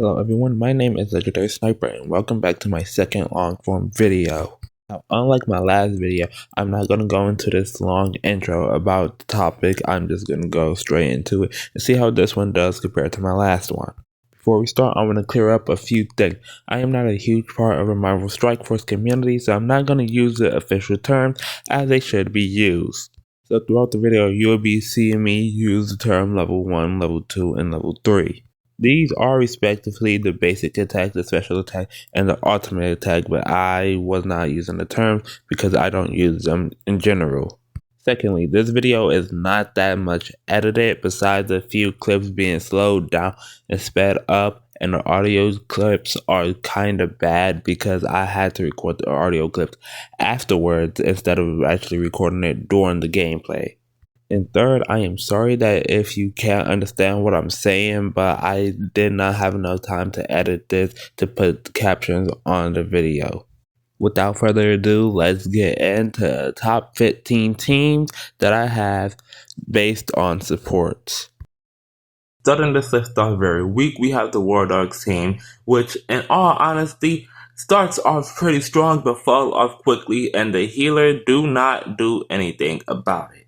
Hello everyone, my name is Legendary Sniper and welcome back to my second long form video. Now, unlike my last video, I'm not going to go into this long intro about the topic. I'm just going to go straight into it and see how this one does compared to my last one. Before we start, I want to clear up a few things. I am not a huge part of the Marvel Strike Force community, so I'm not going to use the official terms as they should be used. So throughout the video, you'll be seeing me use the term level 1, level 2, and level 3. These are respectively the basic attack, the special attack, and the ultimate attack, but I was not using the terms because I don't use them in general. Secondly, this video is not that much edited besides a few clips being slowed down and sped up, and the audio clips are kind of bad because I had to record the audio clips afterwards instead of actually recording it during the gameplay. And third, I am sorry that if you can't understand what I'm saying, but I did not have enough time to edit this to put the captions on the video. Without further ado, let's get into the top 15 teams that I have based on supports. Starting this list off very weak, we have the War Dogs team, which in all honesty starts off pretty strong but falls off quickly, and the healer do not do anything about it.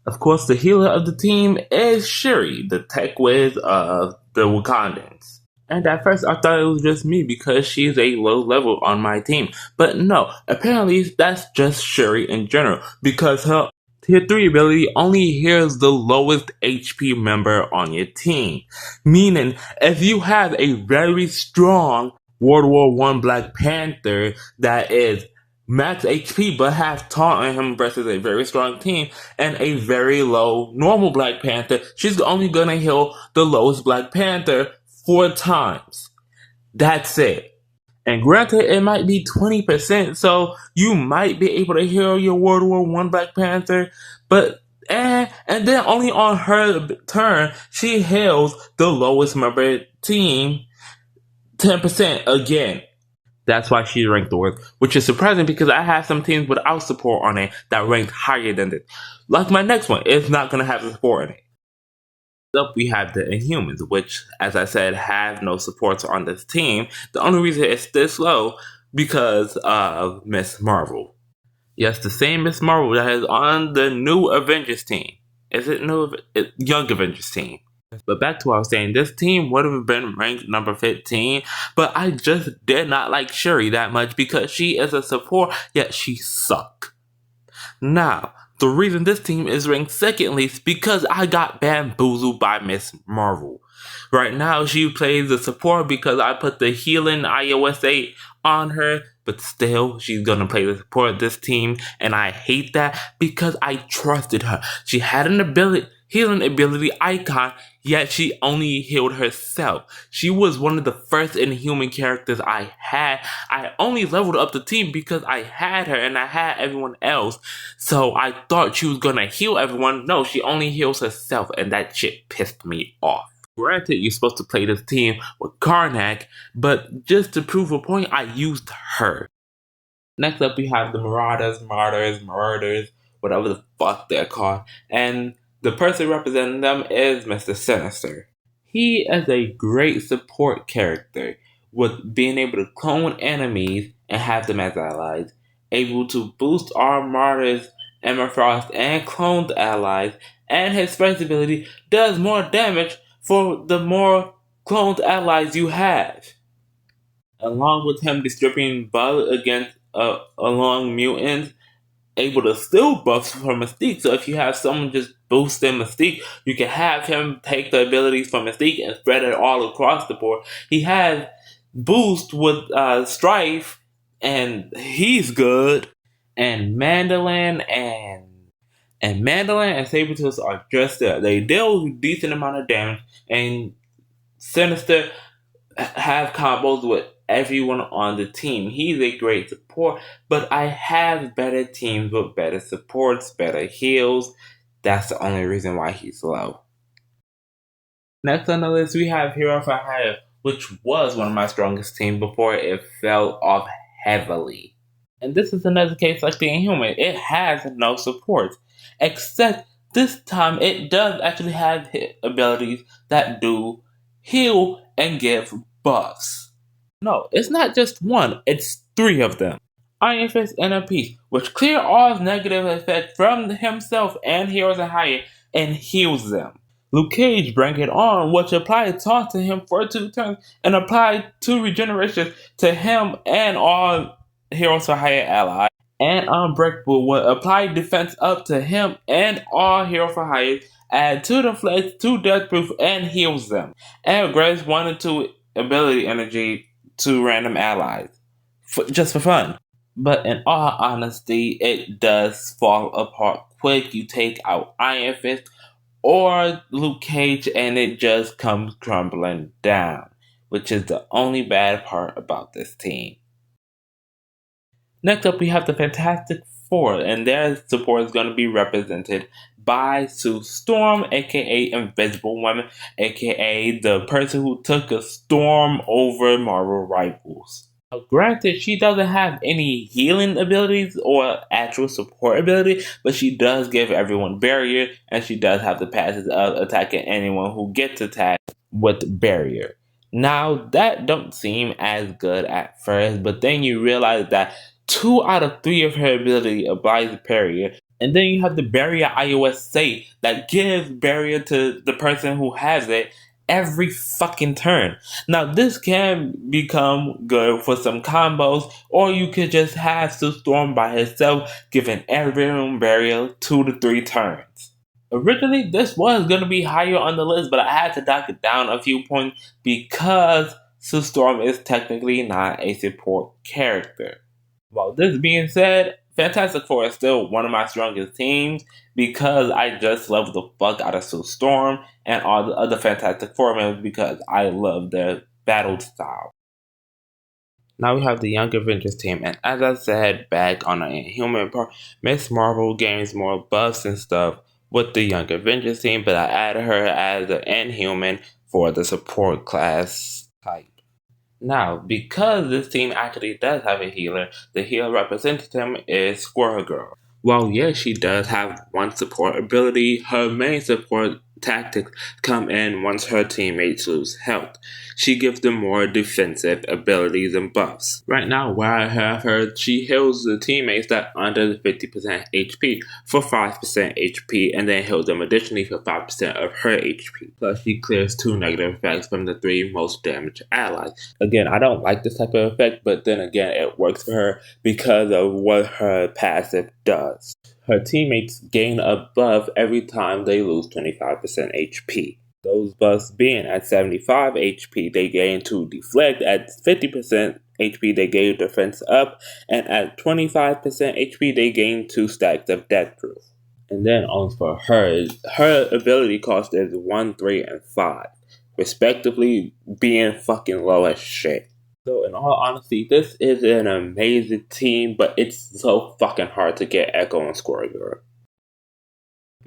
Of course, the healer of the team is Shuri, the tech whiz of the Wakandans. And at first I thought it was just me because she's a low level on my team. But no, apparently that's just Shuri in general because her tier 3 ability only heals the lowest HP member on your team. Meaning, if you have a very strong World War I Black Panther that is max HP but have taunt on him versus a very strong team and a very low normal Black Panther, she's only gonna heal the lowest Black Panther 4 times. That's it. And granted, it might be 20%, so you might be able to heal your World War I Black Panther, but and then only on her turn, she heals the lowest member team 10% again. That's why she's ranked the worst, which is surprising because I have some teams without support on it that ranked higher than this. Like my next one, it's not going to have the support on it. Up we have the Inhumans, which, as I said, have no supports on this team. The only reason it's this low because of Miss Marvel. Yes, the same Miss Marvel that is on the new Avengers team. Is it new? Young Avengers team. But back to what I was saying, this team would have been ranked number 15, but I just did not like Shuri that much because she is a support, yet she suck. Now, the reason this team is ranked second least because I got bamboozled by Miss Marvel. Right now, she plays the support because I put the healing iOS 8 on her, but still, she's gonna play the support of this team, and I hate that because I trusted her. She had an healing ability icon, yet she only healed herself. She was one of the first Inhuman characters I had. I only leveled up the team because I had her and I had everyone else. So I thought she was gonna heal everyone. No, she only heals herself, and that shit pissed me off. Granted, you're supposed to play this team with Karnak, but just to prove a point, I used her. Next up, we have the Marauders, whatever the fuck they're called, and the person representing them is Mr. Sinister. He is a great support character with being able to clone enemies and have them as allies, able to boost our martyrs, Emma Frost, and cloned allies, and his first ability does more damage for the more cloned allies you have. Along with him distributing buff against along mutants, able to still buff for Mystique. So if you have someone just boosting Mystique, you can have him take the abilities from Mystique and spread it all across the board. He has boost with Strife, and he's good. And Mandolin and Sabertooth are just there. They deal a decent amount of damage, and Sinister have combos with everyone on the team. He's a great support, but I have better teams with better supports, better heals. That's the only reason why he's low. Next on the list, we have Hero for Hire, which was one of my strongest teams before it fell off heavily. And this is another case like the Inhuman. It has no support, except this time it does actually have abilities that do heal and give buffs. No, it's not just one, it's three of them. Iron Fist Inner Peace, which clear all negative effects from himself and Heroes of Higher and heals them. Luke Cage Bring It On, which applied taunt to him for 2 turns and applied 2 regenerations to him and all Heroes for Hire allies. And Unbreakable would apply defense up to him and all Hero for Hire, add 2 deflect, 2 deathproof, and heals them. And grants 1 and 2 ability energy to random allies. Just for fun. But in all honesty, it does fall apart quick. You take out Iron Fist or Luke Cage and it just comes crumbling down, which is the only bad part about this team. Next up, we have the Fantastic Four, and their support is going to be represented by Sue Storm, aka Invisible Woman, aka the person who took a storm over Marvel rivals. Now, granted, she doesn't have any healing abilities or actual support ability, but she does give everyone barrier, and she does have the passes of attacking anyone who gets attacked with barrier. Now, that don't seem as good at first, but then you realize that 2 out of 3 of her ability applies barrier, and then you have the barrier iOS say that gives barrier to the person who has it every fucking turn. Now this can become good for some combos, or you could just have Sue Storm by herself giving everyone barrier 2 to 3 turns. Originally this was going to be higher on the list, but I had to knock it down a few points because Sue Storm is technically not a support character. While this being said, Fantastic Four is still one of my strongest teams because I just love the fuck out of Sue Storm and all the other Fantastic Four members because I love their battle style. Now we have the Young Avengers team, and as I said back on the Inhuman part, Miss Marvel gains more buffs and stuff with the Young Avengers team, but I added her as an Inhuman for the support class type. Now, because this team actually does have a healer, the healer representative is Squirrel Girl. While yes, she does have one support ability, her main support tactics come in once her teammates lose health. She gives them more defensive abilities and buffs. Right now, where I have her, she heals the teammates that under 50% HP for 5% HP and then heals them additionally for 5% of her HP. Plus, she clears 2 negative effects from the 3 most damaged allies. Again, I don't like this type of effect, but then again, it works for her because of what her passive does. Her teammates gain a buff every time they lose 25% HP. Those buffs being at 75 HP, they gain to deflect. At 50% HP, they gain defense up. And at 25% HP, they gain 2 stacks of deathproof. And then on for her ability cost is 1, 3, and 5, respectively, being fucking low as shit. So in all honesty, this is an amazing team, but it's so fucking hard to get Echo and Squirrel Girl.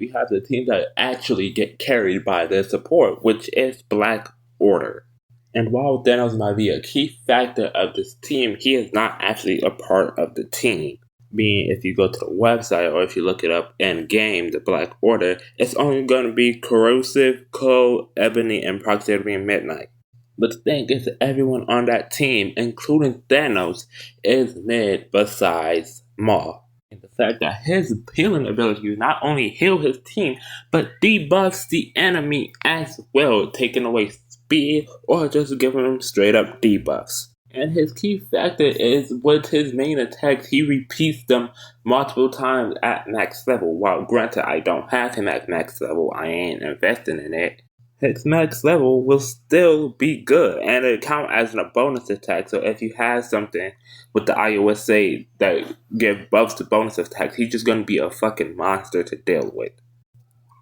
We have the team that actually get carried by their support, which is Black Order. And while Thanos might be a key factor of this team, he is not actually a part of the team. Meaning, if you go to the website or if you look it up in game, the Black Order, it's only going to be Corrosive, Cole, Ebony, and Proximity Midnight. But the thing is, everyone on that team, including Thanos, is mid besides Maw. And the fact that his healing ability not only heal his team, but debuffs the enemy as well, taking away speed or just giving them straight up debuffs. And his key factor is with his main attacks, he repeats them multiple times at max level. While granted, I don't have him at max level, I ain't investing in it. His max level will still be good, and it count as a bonus attack. So if you have something with the iOS say that give buffs to bonus attacks, he's just gonna be a fucking monster to deal with.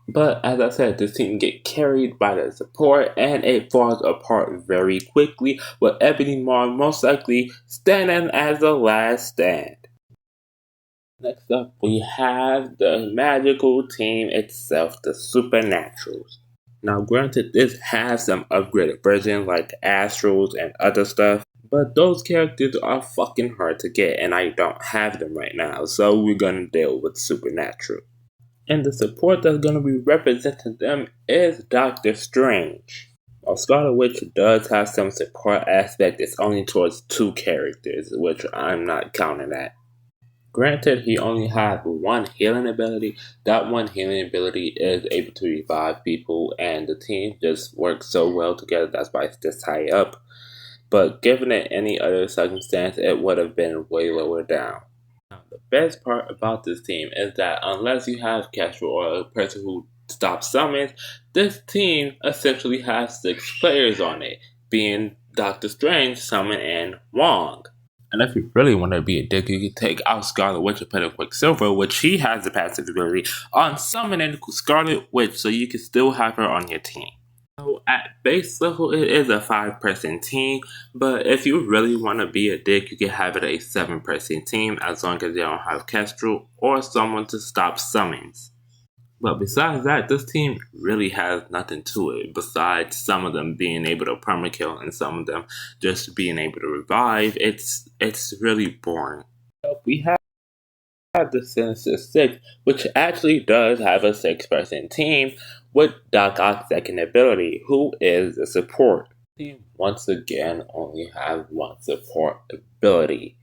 But as I said, this team get carried by the support, and it falls apart very quickly, with Ebony Maw most likely standing as the last stand. Next up, we have the magical team itself, the Supernaturals. Now granted, this has some upgraded versions like Astrals and other stuff, but those characters are fucking hard to get and I don't have them right now, so we're gonna deal with Supernatural. And the support that's gonna be representing them is Doctor Strange. While Scarlet Witch does have some support aspect, it's only towards 2 characters, which I'm not counting that. Granted, he only has one healing ability. That one healing ability is able to revive people, and the team just works so well together. That's why it's this high up. But given it any other circumstance, it would have been way lower down. Now, the best part about this team is that unless you have Kestrel or a person who stops summons, this team essentially has 6 players on it, being Doctor Strange, Summon, and Wong. And if you really want to be a dick, you can take out Scarlet Witch and put in Quicksilver, which he has the passive ability on summoning Scarlet Witch, so you can still have her on your team. So at base level, it is a 5-person team, but if you really want to be a dick, you can have it a 7-person team as long as they don't have Kestrel or someone to stop summons. But besides that, this team really has nothing to it, besides some of them being able to permakill and some of them just being able to revive. It's really boring. We have the Sinister Six, which actually does have a 6-person team with Doc Ock's second ability, who is a support. The team once again only have one support ability.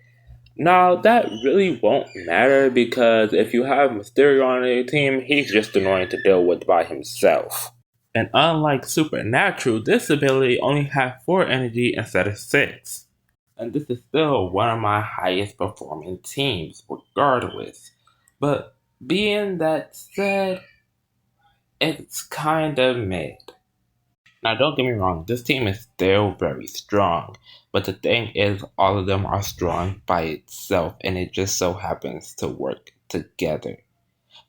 Now, that really won't matter because if you have Mysterio on your team, he's just annoying to deal with by himself. And unlike Supernatural, this ability only has 4 energy instead of 6. And this is still one of my highest performing teams, regardless. But being that said, it's kind of mid. Now, don't get me wrong, this team is still very strong, but the thing is, all of them are strong by itself, and it just so happens to work together.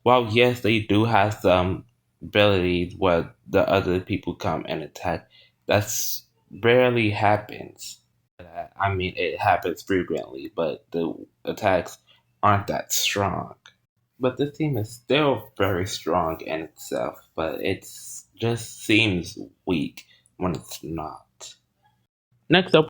While yes, they do have some abilities where the other people come and attack, that's rarely happens. I mean, it happens frequently, but the attacks aren't that strong. But this team is still very strong in itself, but it's just seems weak when it's not. Next up,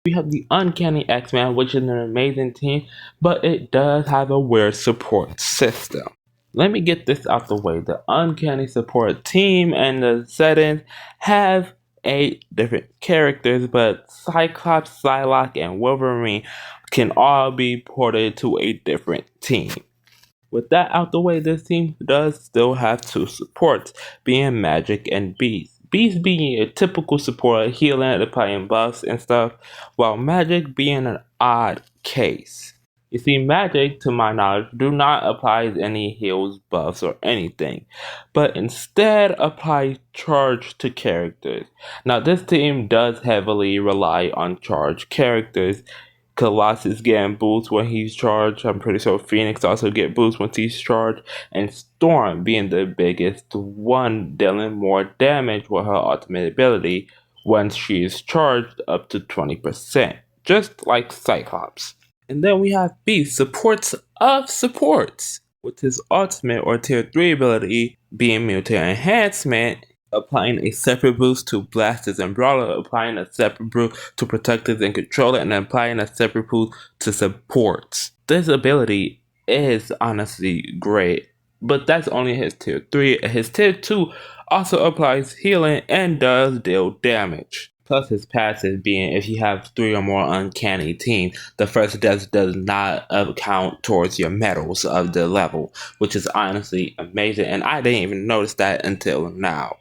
we have the Uncanny X-Men, which is an amazing team, but it does have a weird support system. Let me get this out the way. The Uncanny support team and the settings have 8 different characters, but Cyclops, Psylocke, and Wolverine can all be ported to a different team. With that out the way, this team does still have 2 supports, being Magic and Beast. Beast being a typical support, healing, applying buffs and stuff, while Magic being an odd case. You see, Magic, to my knowledge, do not apply any heals, buffs, or anything, but instead apply charge to characters. Now, this team does heavily rely on charge characters. Colossus getting boosts when he's charged. I'm pretty sure Phoenix also get boosts when he's charged. And Storm being the biggest one, dealing more damage with her ultimate ability once she is charged up to 20%. Just like Cyclops. And then we have Beast, supports of supports, with his ultimate or tier 3 ability being Mutant Enhancement, applying a separate boost to Blasters and Brawler, applying a separate boost to Protectors and Controller, and applying a separate boost to Supports. This ability is honestly great, but that's only his tier 3. His tier 2 also applies healing and does deal damage. Plus his passive being if you have 3 or more uncanny teams, the first does not count towards your medals of the level, which is honestly amazing, and I didn't even notice that until now.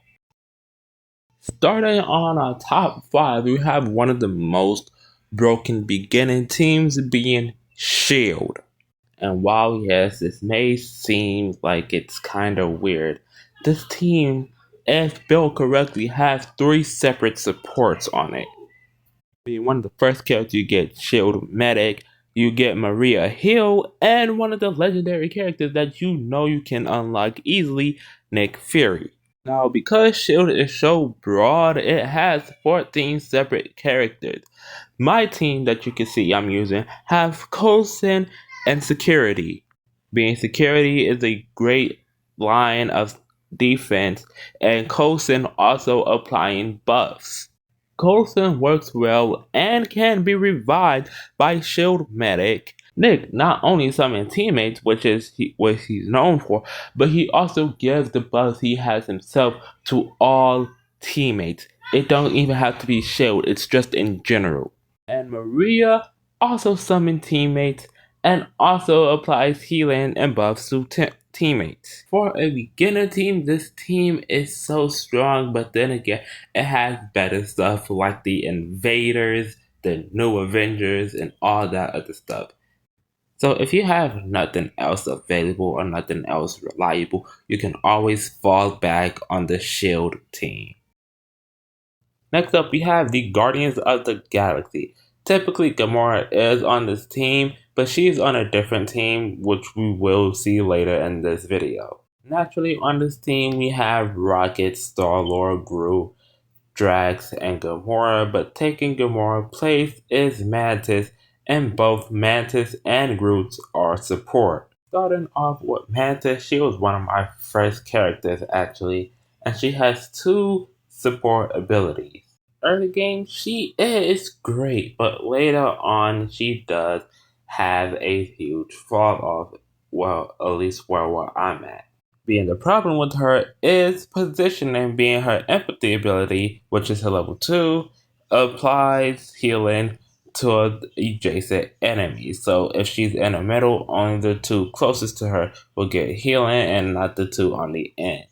Starting on our top 5, we have one of the most broken beginning teams being S.H.I.E.L.D. And while yes, this may seem like it's kind of weird, this team, if built correctly, has 3 separate supports on it. Being one of the first characters, you get S.H.I.E.L.D. Medic, you get Maria Hill, and one of the legendary characters that you know you can unlock easily, Nick Fury. Now, because S.H.I.E.L.D. is so broad, it has 14 separate characters. My team that you can see I'm using have Coulson and Security. Being Security is a great line of defense, and Coulson also applying buffs. Coulson works well and can be revived by S.H.I.E.L.D. Medic. Nick not only summons teammates, which is what he's known for, but he also gives the buffs he has himself to all teammates, It don't even have to be Shield, it's just in general. And Maria also summons teammates and also applies healing and buffs to teammates. For a beginner team, this team is so strong, but then again, it has better stuff like the Invaders, the New Avengers, and all that other stuff. So if you have nothing else available or nothing else reliable, you can always fall back on the Shield team. Next up, we have the Guardians of the Galaxy. Typically, Gamora is on this team, but she's on a different team, which we will see later in this video. Naturally, on this team, we have Rocket, Star-Lord, Groot, Drax, and Gamora, but taking Gamora's place is Mantis, and both Mantis and Groot are support. Starting off with Mantis, she was one of my first characters actually, and she has two support abilities. Early game, she is great, but later on, she does have a huge fall off. Well, at least where I'm at. Being the problem with her is positioning, being her empathy ability, which is her level 2, applies healing to adjacent enemies. So if she's in the middle, only the two closest to her will get healing and not the two on the end.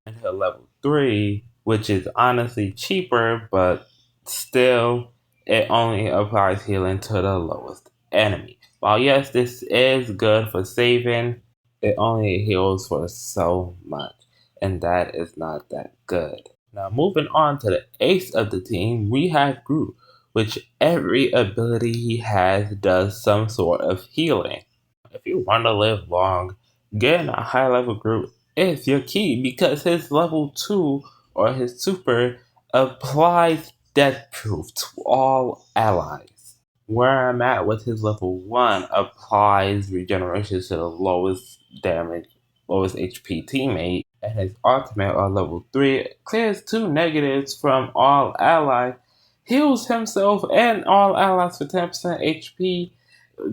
And her level 3, which is honestly cheaper, but still, it only applies healing to the lowest enemy. While yes, this is good for saving, it only heals for so much, and that is not that good. Now, moving on to the ace of the team, we have Groot, which every ability he has does some sort of healing. If you want to live long, getting a high level Groot is your key because his level 2 or his super applies death proof to all allies. Where I'm at with his level 1 applies regeneration to the lowest damage, lowest HP teammate, and his ultimate or level 3 clears 2 negatives from all allies, heals himself and all allies for 10% HP,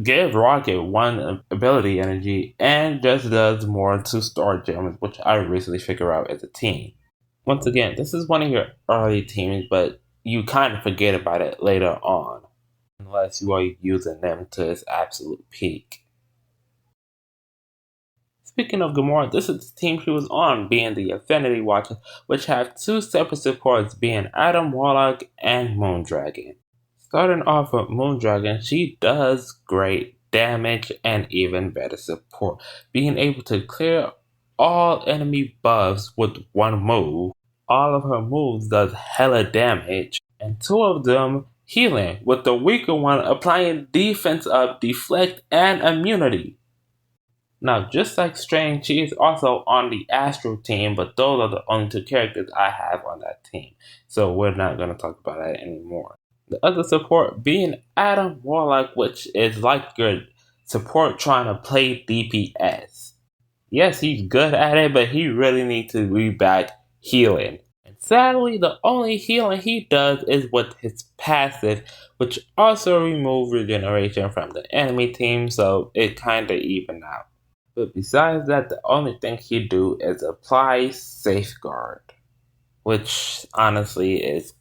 give Rocket 1 ability energy, and just does more to star gems, which I recently figured out as a team. Once again, this is one of your early teams, but you kind of forget about it later on, unless you are using them to its absolute peak. Speaking of Gamora, this is the team she was on, being the Affinity Watchers, which have two separate supports, being Adam Warlock and Moondragon. Starting off with Moondragon, she does great damage and even better support, being able to clear all enemy buffs with one move. All of her moves does hella damage, and two of them healing, with the weaker one applying defense up, deflect, and immunity. Now, just like Strange, she is also on the Astro team, but those are the only two characters I have on that team, so we're not going to talk about that anymore. The other support being Adam Warlock, which is like your support trying to play DPS. Yes, he's good at it, but he really needs to be back healing. And sadly, the only healing he does is with his passive, which also removes regeneration from the enemy team, so it kinda even out. But besides that, the only thing he do is apply Safeguard, which honestly is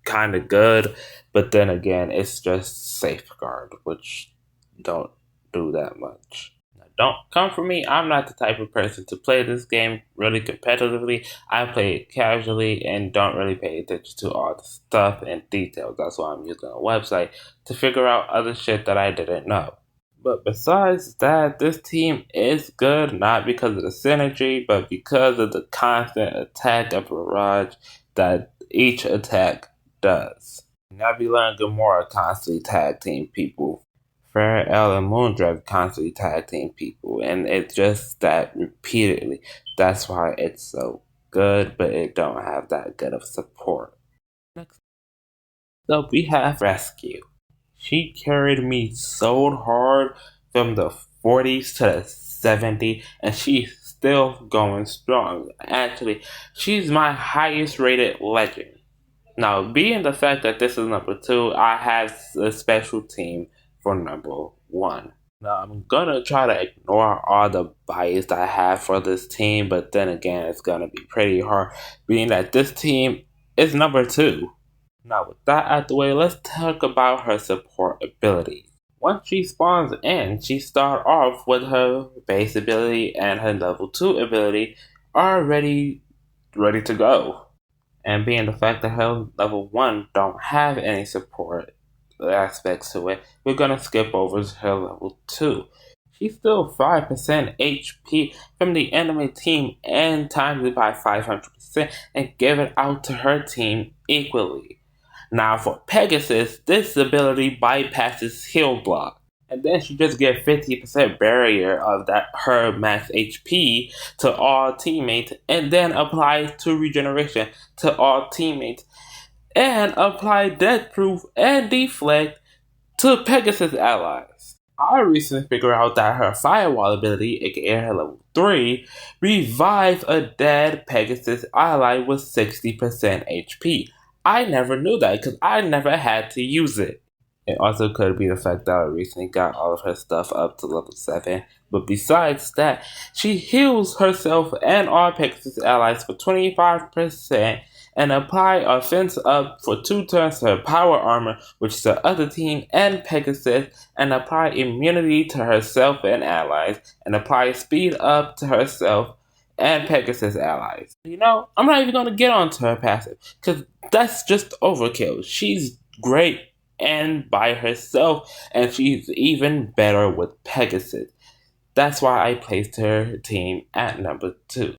kind of good, but then again, it's just Safeguard, which don't do that much. Now, don't come for me. I'm not the type of person to play this game really competitively. I play it casually and don't really pay attention to all the stuff and details. That's why I'm using a website to figure out other shit that I didn't know. But besides that, this team is good, not because of the synergy, but because of the constant attack of barrage that each attack does. Nebula and Gamora constantly tag team people. Pharrell and Moondragon constantly tag team people, and it's just that repeatedly. That's why it's so good, but it don't have that good of support. Next up, we have Rescue. She carried me so hard from the 40s to the 70s, and she's still going strong. Actually, she's my highest rated legend. Now, being the fact that this is number 2, I have a special team for number 1. Now, I'm gonna try to ignore all the bias I have for this team, but then again, it's gonna be pretty hard, being that this team is number 2. Now with that out the way, let's talk about her support ability. Once she spawns in, she starts off with her base ability and her level 2 ability already ready to go. And being the fact that her level 1 don't have any support aspects to it, we're gonna skip over to her level 2. She's still 5% HP from the enemy team and times it by 500% and give it out to her team equally. Now for Pegasus, this ability bypasses heal block. And then she just get 50% barrier of that her max HP to all teammates and then apply 2 regeneration to all teammates and apply death proof and deflect to Pegasus allies. I recently figured out that her firewall ability, aka her level 3, revives a dead Pegasus ally with 60% HP. I never knew that because I never had to use it. It also could be the fact that I recently got all of her stuff up to level 7. But besides that, she heals herself and all Pegasus allies for 25% and apply offense up for 2 turns to her power armor, which is the other team and Pegasus, and apply immunity to herself and allies, and apply speed up to herself and Pegasus allies. You know, I'm not even going to get onto her passive, because that's just overkill. She's great and by herself, and she's even better with Pegasus. That's why I placed her team at number 2.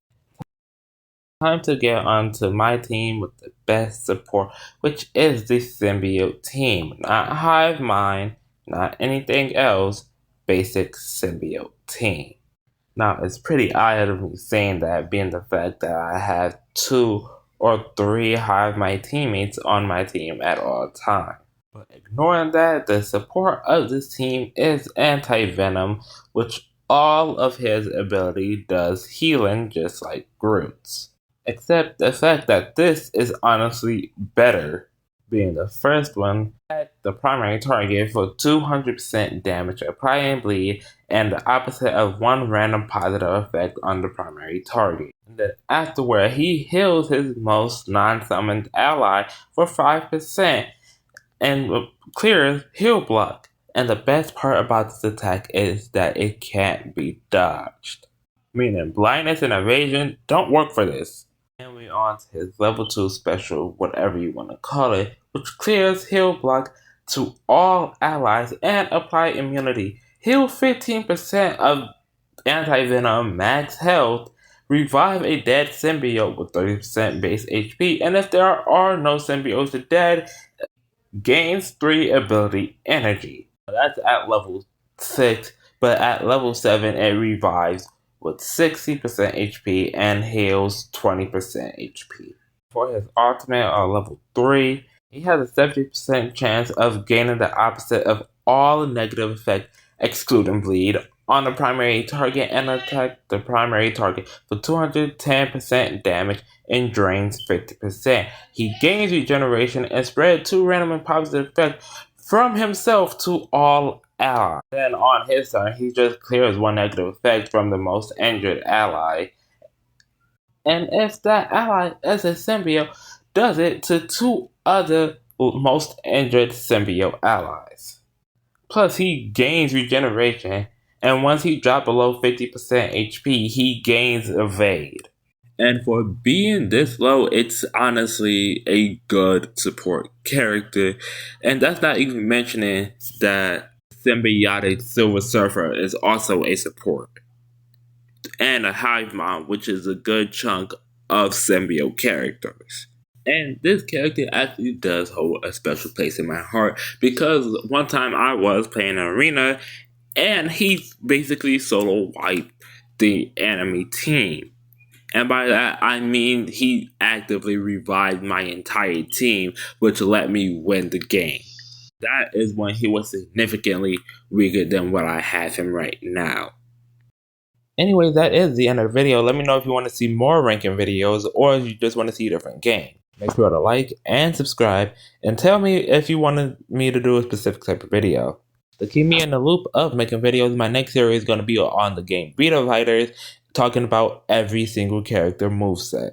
Time to get onto my team with the best support, which is the Symbiote team. Not Hive Mind, not anything else, basic Symbiote team. Now, it's pretty odd of me saying that, being the fact that I have 2 or 3 Hive Mind teammates on my team at all times. But ignoring that, the support of this team is Anti-Venom, which all of his ability does healing just like Groot's. Except the fact that this is honestly better, being the first one at the primary target for 200% damage, apply and bleed, and the opposite of 1 random positive effect on the primary target. And then afterward, he heals his most non-summoned ally for 5%. And clears heal block. And the best part about this attack is that it can't be dodged. Meaning blindness and evasion don't work for this. And we on to his level 2 special, whatever you want to call it, which clears heal block to all allies and apply immunity. Heal 15% of Anti-Venom max health, revive a dead symbiote with 30% base HP, and if there are no symbiotes dead, gains 3 ability energy. That's at level 6, but at level 7 it revives with 60% HP and heals 20% HP. For his ultimate on level 3, he has a 70% chance of gaining the opposite of all negative effects, excluding bleed, on the primary target and attack the primary target for 210% damage and drains 50%. He gains regeneration and spread 2 random and positive effects from himself to all allies. Then on his turn, he just clears 1 negative effect from the most injured ally. And if that ally is a symbiote, does it to 2 other most injured symbiote allies. Plus, he gains regeneration. And once he drops below 50% HP, he gains evade. And for being this low, it's honestly a good support character. And that's not even mentioning that Symbiotic Silver Surfer is also a support. And a Hive Mind, which is a good chunk of symbiote characters. And this character actually does hold a special place in my heart because one time I was playing an arena and he basically solo wiped the enemy team. And by that, I mean he actively revived my entire team, which let me win the game. That is when he was significantly weaker than what I have him right now. Anyway, that is the end of the video. Let me know if you want to see more ranking videos or if you just want to see a different game. Make sure to like and subscribe and tell me if you wanted me to do a specific type of video. To keep me in the loop of making videos, my next series is going to be on the game Beta Fighters, talking about every single character moveset.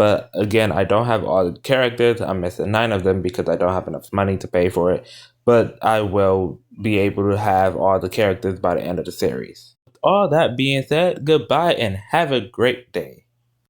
But again, I don't have all the characters. I'm missing 9 of them because I don't have enough money to pay for it. But I will be able to have all the characters by the end of the series. With all that being said, goodbye and have a great day.